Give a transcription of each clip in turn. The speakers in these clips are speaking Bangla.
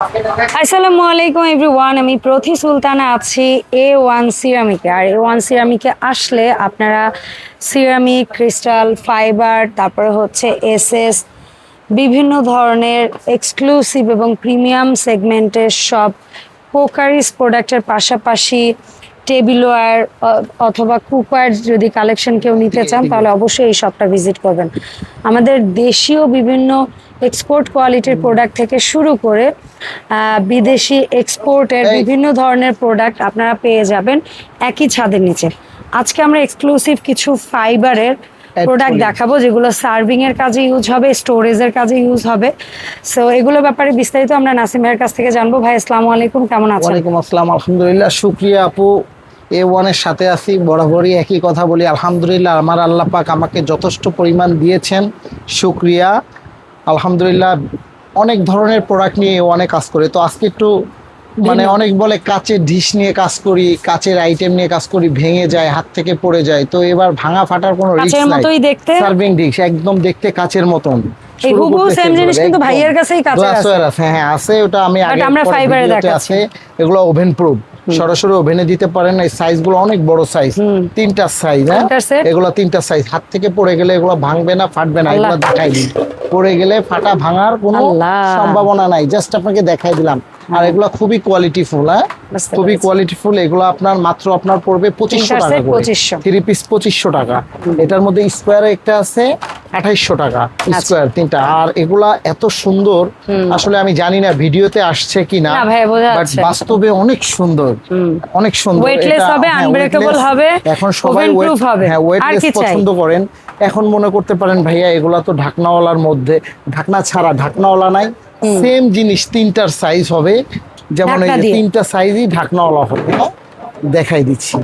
আসসালামু আলাইকুম এভরিওয়ান, আমি প্রথি সুলতানা আছি A1 সিরামিকে। আর A1 সিরামিকে আসলে আপনারা সিরামিক, ক্রিস্টাল, ফাইবার, তারপরে হচ্ছে এসএস, বিভিন্ন ধরনের এক্সক্লুসিভ এবং প্রিমিয়াম সেগমেন্টের সব পোকারিস প্রোডাক্টের পাশাপাশি টেবিলওয়্যার অথবা কুকওয়্যার যদি কালেকশন কেউ নিতে চান তাহলে অবশ্যই এই শপটা ভিজিট করবেন। আমাদের দেশীয় বিভিন্ন এক্সপোর্ট কোয়ালিটির প্রোডাক্ট থেকে শুরু করে বিদেশি এক্সপোর্টের বিভিন্ন ধরনের প্রোডাক্ট আপনারা পেয়ে যাবেন একই ছাদের নিচে। আজকে আমরা এক্সক্লুসিভ কিছু ফাইবারের প্রোডাক্ট দেখাবো যেগুলো সার্ভিং এর কাজে ইউজ হবে, স্টোরেজের কাজে ইউজ হবে। সো এগুলোর ব্যাপারে বিস্তারিত আমরা নাসিম ভাইয়ের কাছ থেকে জানবো। ভাই আসসালামু আলাইকুম, কেমন আছেন? ওয়ালাইকুম আসসালাম, আলহামদুলিল্লাহ, শুকরিয়া আপু। A1 এর সাথে আছি, বরাবরই একই কথা বলি, আলহামদুলিল্লাহ আমার আল্লাহ পাক আমাকে যথেষ্ট পরিমাণ দিয়েছেন, শুকরিয়া আলহামদুলিল্লাহ। অনেক ধরনের প্রোডাক্ট নিয়ে A1 কাজ করে, তো আজকে একটু অনেক বলে কাচের ডিশ নিয়ে কাজ করি, কাচের আইটেম নিয়ে কাজ করি, ভেঙে যায়, হাত থেকে পড়ে যায়, তো এবার ভাঙা ফাটার কোনো রিস্ক নাই। সার্ভিং ডিশ একদম দেখতে কাচের মতন, ভাইয়ের কাছেই আছে। হ্যাঁ আছে, ওটা আমি আগে আছে। এগুলো ওভেন প্রুফ, সরাসরি ওভেনে দিতে পারেন। এই সাইজ গুলো অনেক বড় সাইজ, তিনটা সাইজ। হ্যাঁ এগুলো তিনটা সাইজ, হাত থেকে পড়ে গেলে এগুলো ভাঙবে না, ফাটবে না। এগুলো দেখাই দিই, পড়ে গেলে ফাটা ভাঙার কোনো সম্ভাবনা নাই, জাস্ট আপনাকে দেখাই দিলাম। আর এগুলো খুবই কোয়ালিটিফুল, হ্যাঁ খুবই কোয়ালিটিফুল। এগুলো আপনার মাত্র আপনার পড়বে 2500 টাকা করে, 3 পিস 2500 টাকা। এটার মধ্যে স্কোয়ার একটা আছে 2800 টাকা স্কোয়ার, তিনটা। আর এগুলা এত সুন্দর, আসলে আমি জানি না ভিডিওতে আসছে কিনা, বাট বাস্তবে অনেক সুন্দর, অনেক সুন্দর। ওয়েটলেস হবে, আনব্রেকেবল হবে, এখন সবাই ওয়েটলেস পছন্দ করেন। এখন মনে করতে পারেন ভাইয়া এগুলা তো ঢাকনাওয়ালার মধ্যে, ঢাকনা ছাড়া, ঢাকনাওয়ালা নাই, সেম জিনিস তিনটার সাইজ হবে, যেমন এই যে তিনটা সাইজই ঢাকনাওয়ালা হবে। দেখাই দিচ্ছি,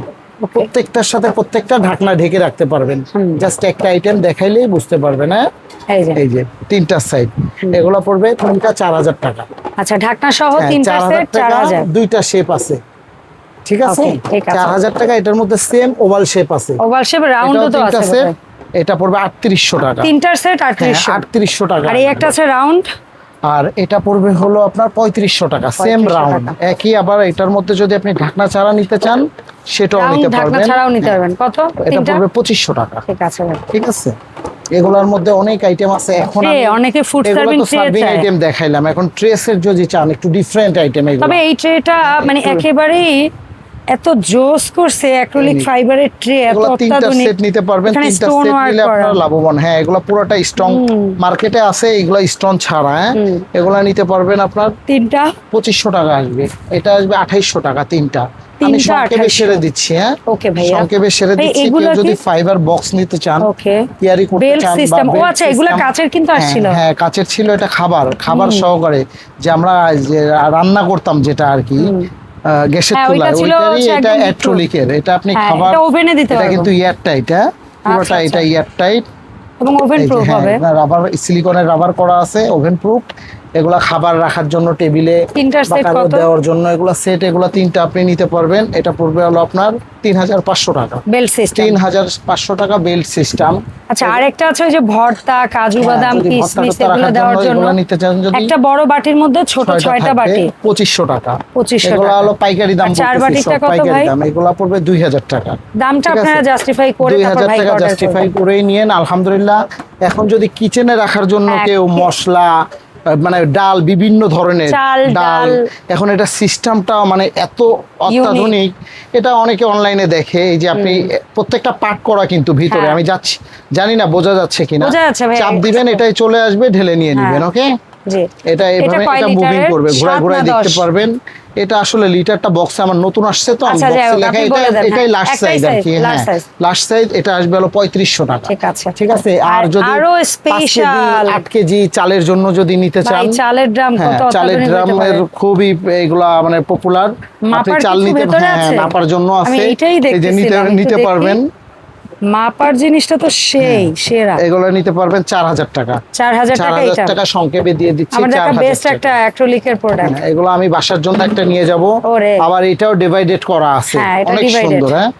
প্রত্যেকটার সাথে প্রত্যেকটা ঢাকনা ঢেকে রাখতে পারবেন, জাস্ট একটা আইটেম দেখাইলেই বুঝতে পারবেন। হ্যাঁ এই যে তিনটা সাইড, এগুলো পড়বে তিনটা 4000 টাকা। আচ্ছা, ঢাকনা সহ তিনটা সেট 4000, দুইটা শেপ আছে, ঠিক আছে 4000 টাকা। এটার মধ্যে সেম ওভাল শেপ আছে, ওভাল শেপ রাউন্ডও তো আছে। এটা পড়বে 3800 টাকা, তিনটার সেট 3800 টাকা। আর এই একটা আছে রাউন্ড, আর এটা পড়বে হলো আপনার 3500 টাকা, সেম রাউন্ড একই। আবার এটার মধ্যে যদি আপনি ঢাকনা ছাড়া নিতে চান সেটাও নিতে পারবেন, ঢাকনা ছাড়াও নিতে পারবেন। কত? এটা পড়বে 2500 টাকা। ঠিক আছে, ঠিক আছে। এগুলোর মধ্যে অনেক আইটেম আছে। এখন অনেকে ফুড সার্ভিং আইটেম দেখাইলাম, এখন ট্রেসের যদি চান একটু ডিফারেন্ট আইটেম। তবে এই ট্রেটা একেবারেই এত জোস করছে, অ্যাক্রিলিক ফাইবারের ট্রে, এত অত্যাধুনিক। সেট নিতে পারবেন, তিনটা সেট নিলে আপনারা লাভবান। হ্যাঁ এগুলো পুরোটা স্ট্রং, মার্কেটে আছে এগুলো স্ট্রং ছাড়া। হ্যাঁ এগুলো নিতে পারবেন আপনার তিনটা 2500 টাকা আসবে, এটা আসবে 2800 টাকা তিনটা। আমি সংক্ষেপে সেরে দিচ্ছি। হ্যাঁ ওকে ভাইয়া, সংক্ষেপে সেরে দিচ্ছি। কেউ যদি ফাইবার বক্স নিতে চান, তৈরি করতে চান, সিস্টেম। ও আচ্ছা, এগুলা কাচের কিন্তু আসছিল। হ্যাঁ কাচের ছিল, এটা খাবার সহকারে, যে আমরা যে রান্না করতাম যেটা আর কি গ্যাসের চুলায়, ওইটারই এটা অ্যাক্রিলিকের। এটা আপনি খাবার ওভেনে দিতে পারবেন, এটা কিন্তু এয়ার টাইট। হ্যাঁ পুরোটা এটা এয়ার টাইট এবং ওভেন প্রুফ হবে, রাবার, সিলিকনের রাবার করা আছে, ওভেন প্রুফ। এগুলা খাবার রাখার জন্য, টেবিলে দেওয়ার জন্য এগুলা সেট, এগুলা তিনটা আপনি নিতে পারবেন। এটা পড়বে হলো আপনার 3500 টাকা, বেল্ট সিস্টেম 3500 টাকা বেল্ট সিস্টেম। আচ্ছা, আরেকটা আছে ওই যে ভর্তা, কাজু বাদাম, কিশমিশ এগুলো দেওয়ার জন্য নিতে চান, যদি একটা বড় বাটির মধ্যে ছোট 6টা বাটি 2500 টাকা। 2500 এগুলো হলো পাইকারি দাম, 4 বাটিটা কত ভাই? এগুলা পড়বে 2000 টাকা। দামটা আপনারা জাস্টিফাই করে, 2000 টাকা জাস্টিফাই করেই নিয়েন। আলহামদুলিল্লাহ। এখন যদি কিচেনে রাখার জন্য কেউ মশলা, ডাল, বিভিন্ন ধরনের ডাল, এখন এটা সিস্টেমটা এত অত্যাধুনিক। এটা অনেকে অনলাইনে দেখে, এই যে আপনি প্রত্যেকটা পার্ট করা কিন্তু ভিতরে, আমি যাচ্ছি জানি না বোঝা যাচ্ছে কিনা, চাপ দিবেন এটাই চলে আসবে, ঢেলে নিয়ে নেবেন। ওকে, এটা এইভাবে এটা মুভিং করবে, ঘোরায় দেখতে পারবেন। এটা আসলে লিটারটা বক্সে আমার নতুন আসছে, তো আমি বক্সে লেখা, এটাই লাস্ট সাইজ আর কি। হ্যাঁ লাস্ট সাইজ, এটা আসবে হলো 3500 টাকা। ঠিক আছে। আর যদি আরো স্পেশাল 8 কেজি চালের জন্য যদি নিতে চান, চালের ড্রাম, চালের ড্রামের খুবই এগুলা পপুলার। আপনি চাল নিতে, নাপার জন্য আছে, এই যে নিতে পারবেন। মাপার জিনিসটা তো সেই সেরা। এগুলো নিতে পারবেন 4000 টাকা। 4000 টাকা সংক্ষেপে দিয়ে দিচ্ছি। আমাদের একটা বেস্ট একটা অ্যাক্রিলিকের প্রোডাক্ট। এগুলো আমি বাসার জন্য একটা নিয়ে যাব। আবার এটাও ডিভাইডেড করা আছে, অনেক সুন্দর। হ্যাঁ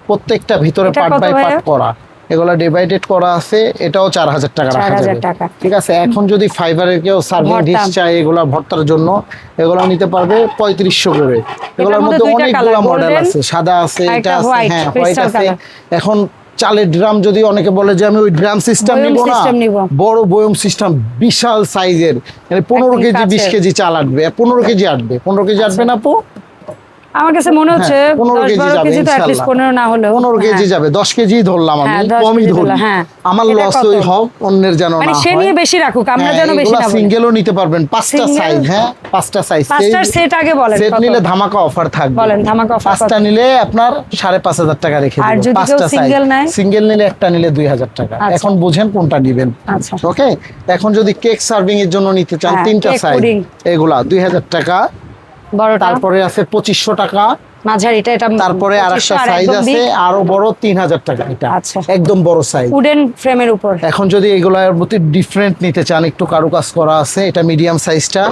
প্রত্যেকটা ভিতরে পার্ট বাই পার্ট করা। এগুলা ডিভাইডেড করা আছে, এটাও 4000 টাকা রাখা 4000 যাবে। টাকা। ঠিক আছে, এখন যদি ফাইবারের কেউ সার্ভিং ডিশ চায় এগুলা ভর্তার জন্য, এগুলা নিতে পারবে 3500 করে। এগুলোর মধ্যে অনেকগুলো মডেল আছে, সাদা আছে, এটা আছে, হ্যাঁ হোয়াইট আছে। এখন চালের ড্রাম যদি অনেকে বলে যে আমি ওই ড্রাম সিস্টেম নিব না, বড় বয়ম সিস্টেম বিশাল সাইজের, মানে 15 কেজি 20 কেজি চাল আটবে, 15 কেজি আটবে, 15 কেজি আটবে না আপু? আমার কাছে মনে হচ্ছে 15 কেজি 10-12 যাবে কেজি তো at least 15 না হলেও 15 কেজি যাবে। 10 কেজি ধরলাম আমি, কমই ধরি, আমার লস ওই হোক, অন্যের যেন না মানে হয়। সে নিয়ে বেশি রাখুক, আমরা যেন বেশি না বলি। সিঙ্গেলও নিতে পারবেন, 5টা সাইজ, হ্যাঁ 5টা সাইজ। 5টার সেট আগে বলেন, সেট নিলে ধামাকা অফার থাকবে। বলেন ধামাকা অফার। 5টা নিলে আপনার 5500 টাকা রেখে আর দেব। যদি কেউ 5টা সাইজ সিঙ্গেল নেয়, সিঙ্গেল নিলে একটা নিলে 2000 টাকা। এখন বুঝেন কোনটা নেবেন। আচ্ছা ওকে, এখন যদি কেক সার্ভিং এর জন্য নিতে চান 3টা সাইজ, এগুলা 2000 টাকা। বড়টা তারপরে আছে 2500 টাকা মাঝারিটা, এটা তারপরে আরেকটা সাইজ আছে আরো বড় 3000 টাকা, এটা একদম বড় সাইজ উডেন ফ্রেমের উপর। এখন যদি এগুলার মধ্যে ডিফারেন্ট নিতে চান, একটু কারুকাজ করা আছে, এটা মিডিয়াম সাইজটা,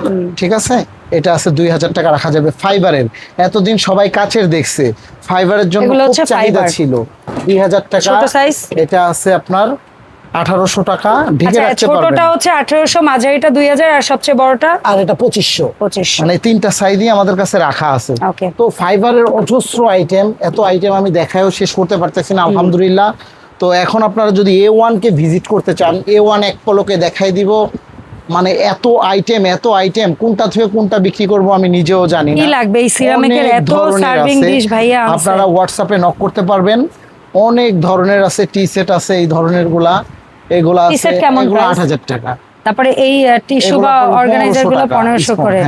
ঠিক আছে, এটা আছে 2000 টাকা রাখা যাবে ফাইবারের। এতদিন সবাই কাচের দেখছে, ফাইবারের জন্য খুব চাহিদা ছিল। 2000 টাকা ছোট সাইজ, এটা আছে আপনার 1800 টাকা, ঢেকে রাখতে পারবেন। ছোটটা হচ্ছে 1800, মাঝারিটা 2000 আর সবচেয়ে বড়টা আর এটা 2500। মানে 3টা সাইজই আমাদের কাছে রাখা আছে। ওকে, তো ফাইবারের অজস্র আইটেম, এত আইটেম আমি দেখায়ও শেষ করতে পারতেছি না আলহামদুলিল্লাহ। তো এখন আপনারা যদি A1 কে ভিজিট করতে চান, A1 এক পলকে দেখাই দিব। মানে এত আইটেম কোনটা থেকে কোনটা বিক্রি করব আমি নিজেও জানি না। কি লাগবে এই সিরামিকের এত সার্ভিং ডিশ ভাইয়া? আপনারা হোয়াটসঅ্যাপে নক করতে পারবেন, অনেক ধরনের আছে, টি সেট আছে এই ধরনের গুলা, এগুলা আছে, এগুলো 8000 টাকা। তারপরে এই টিস্যু বা অর্গানাইজার গুলো 1500 করে,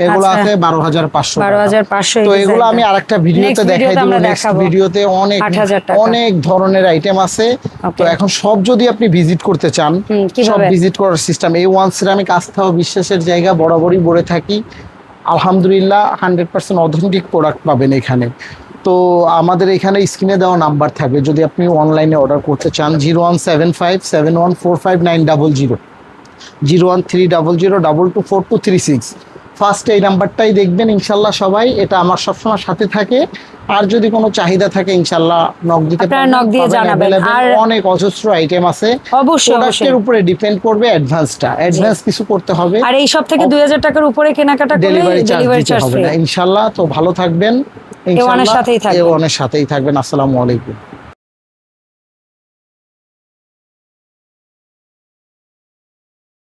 এগুলো আছে 12500। 12500। তো এগুলো আমি আরেকটা ভিডিওতে দেখাই দেব, নেক্সট ভিডিওতে অনেক ধরনের আইটেম আছে। তো এখন সব যদি আপনি ভিজিট করতে চান, সব ভিজিট করার সিস্টেম, A1 সিরামিক আস্থা ও বিশ্বাসের জায়গা, বরাবরই বলে থাকি আলহামদুলিল্লাহ 100% অথেন্টিক প্রোডাক্ট পাবেন এখানে। তো আমাদের এখানে স্ক্রিনে দেওয়া নাম্বার থাকবে, যদি আপনি অনলাইনে অর্ডার করতে চান 01757145900, 01300224236। ফার্স্ট এই নাম্বারটাই দেখবেন ইনশাল্লাহ সবাই, এটা আমার সবসময় সাথে থাকে। আর যদি কোনো চাহিদা থাকে ইনশাল্লাহ নক দিতে পারেন, নক দিয়ে জানাবেন। আর অনেক অজস্র আইটেম আছে, অবশ্যই প্রোডাক্টের উপরে ডিপেন্ড করবে, অ্যাডভান্স কিছু করতে হবে। আর এই সব থেকে 2000 টাকার উপরে কেনাকাটা করলে ডেলিভারি চার্জ হবে না ইনশাল্লাহ। তো ভালো থাকবেন, ইনশাল্লাহ A1 এর সাথেই থাকবেন। আসসালামু আলাইকুম।